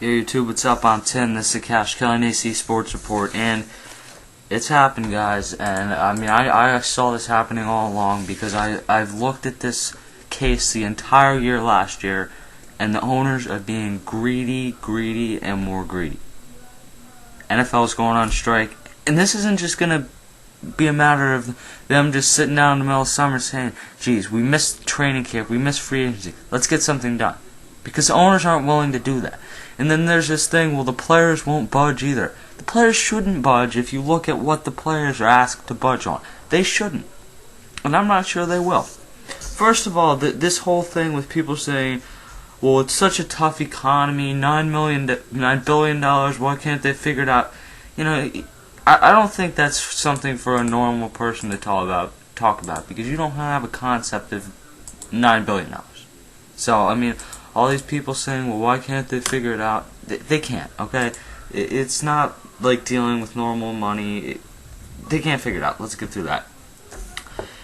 Yo YouTube, what's up? I'm Tim. This is the kashkellyandac Sports Report, and it's happened, guys. And I mean, I saw this happening all along because I've looked at this case the entire year last year, and the owners are being greedy, and more greedy. NFL is going on strike, and this isn't just gonna be a matter of them just sitting down in the middle of summer saying, "Geez, we missed training camp, we missed free agency. Let's get something done." Because the owners aren't willing to do that. And then there's this thing, well, the players won't budge either. The players shouldn't budge if you look at what the players are asked to budge on. They shouldn't. And I'm not sure they will. First of all, this whole thing with people saying, well, it's such a tough economy, $9 billion, why can't they figure it out? You know, I don't think that's something for a normal person to talk about because you don't have a concept of $9 billion. So, I mean, all these people saying, well, why can't they figure it out? They can't, okay? It's not like dealing with normal money. They can't figure it out. Let's get through that.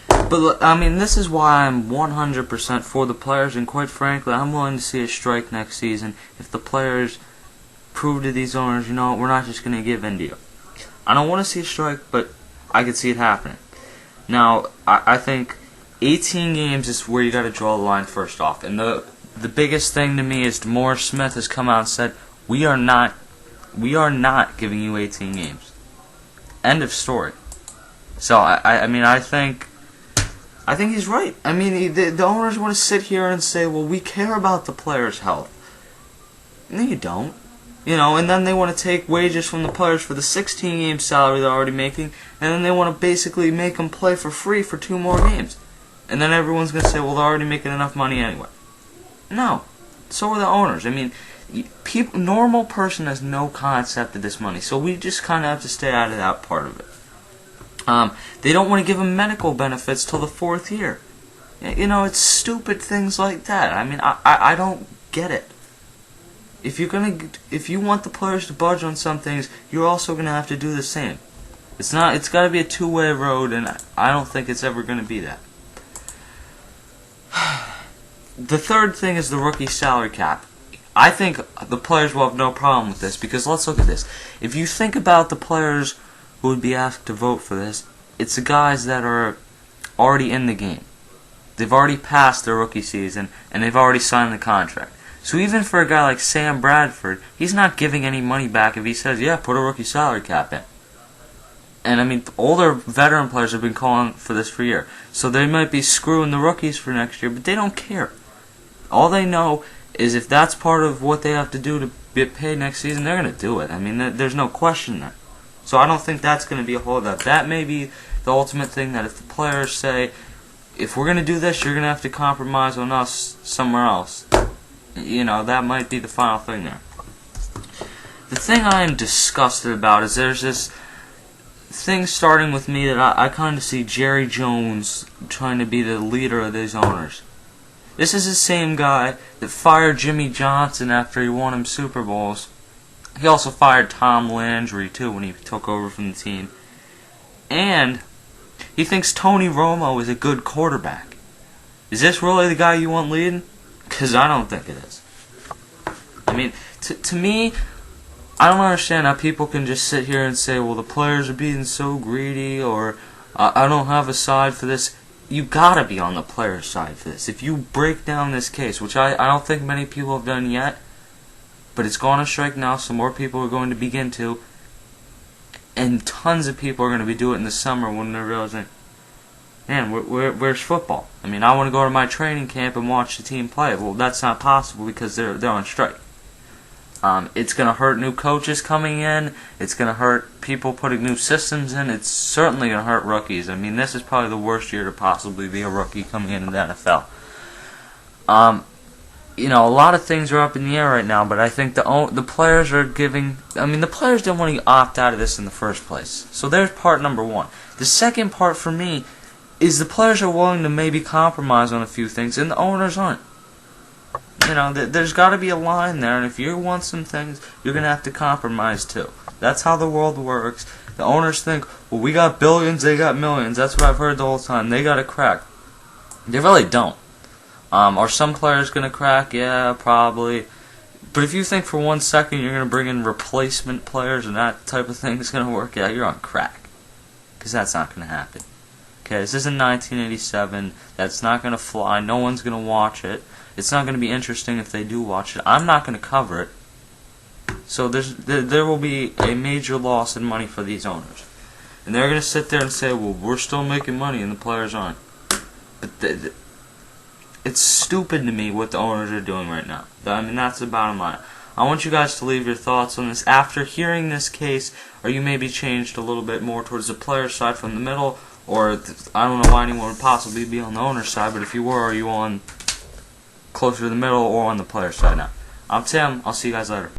But, I mean, this is why I'm 100% for the players, and quite frankly, I'm willing to see a strike next season if the players prove to these owners, you know, we're not just going to give in to you. I don't want to see a strike, but I could see it happening. Now, I think 18 games is where you got to draw the line first off, and the biggest thing to me is Morris Smith has come out and said, we are not giving you 18 games. End of story. So I mean I think he's right. I mean the owners want to sit here and say, well, we care about the players' health. No, you don't. You know, and then they want to take wages from the players for the 16-game salary they're already making, and then they want to basically make them play for free for 2 more games. And then everyone's going to say, well, they're already making enough money anyway. No. So are the owners. I mean, normal person has no concept of this money, so we just kind of have to stay out of that part of it. They don't want to give them medical benefits till the 4th year. You know, it's stupid things like that. I mean, I don't get it. If you want the players to budge on some things, you're also going to have to do the same. It's got to be a two-way road, and I don't think it's ever going to be that. The third thing is the rookie salary cap. I think the players will have no problem with this because let's look at this. If you think about the players who would be asked to vote for this, it's the guys that are already in the game. They've already passed their rookie season and they've already signed the contract. So even for a guy like Sam Bradford, he's not giving any money back if he says, yeah, put a rookie salary cap in. And I mean, older veteran players have been calling for this for a year. So they might be screwing the rookies for next year, but they don't care. All they know is if that's part of what they have to do to get paid next season, they're going to do it. I mean, there's no question there. So I don't think that's going to be a holdup. That may be the ultimate thing that if the players say, if we're going to do this, you're going to have to compromise on us somewhere else. You know, that might be the final thing there. The thing I am disgusted about is there's this thing starting with me that I kind of see Jerry Jones trying to be the leader of these owners. This is the same guy that fired Jimmy Johnson after he won him Super Bowls. He also fired Tom Landry, too, when he took over from the team. And he thinks Tony Romo is a good quarterback. Is this really the guy you want leading? Because I don't think it is. I mean, to me, I don't understand how people can just sit here and say, well, the players are being so greedy, or I don't have a side for this. You gotta be on the player's side for this. If you break down this case, which I don't think many people have done yet, but it's gone on strike now, so more people are going to begin to, and tons of people are going to be doing it in the summer when they're realizing, man, where's football? I mean, I want to go to my training camp and watch the team play. Well, that's not possible because they're on strike. It's going to hurt new coaches coming in. It's going to hurt people putting new systems in. It's certainly going to hurt rookies. I mean, this is probably the worst year to possibly be a rookie coming into the NFL. You know, a lot of things are up in the air right now, but I think the players are giving... I mean, the players didn't want to opt out of this in the first place. So there's part number one. The second part for me is the players are willing to maybe compromise on a few things, and the owners aren't. You know, there's got to be a line there, and if you want some things, you're going to have to compromise too. That's how the world works. The owners think, well, we got billions, they got millions. That's what I've heard the whole time. They got to crack. They really don't. Are some players going to crack? Yeah, probably. But if you think for 1 second you're going to bring in replacement players and that type of thing is going to work out, you're on crack. Because that's not going to happen. Okay, this isn't 1987. That's not going to fly. No one's going to watch it. It's not going to be interesting if they do watch it. I'm not going to cover it. So there will be a major loss in money for these owners. And they're going to sit there and say, well, we're still making money and the players aren't. But it's stupid to me what the owners are doing right now. I mean, that's the bottom line. I want you guys to leave your thoughts on this. After hearing this case, are you maybe changed a little bit more towards the player side from the middle? Or, I don't know why anyone would possibly be on the owner's side, but if you were, are you on closer to the middle or on the player side now? I'm Tim. I'll see you guys later.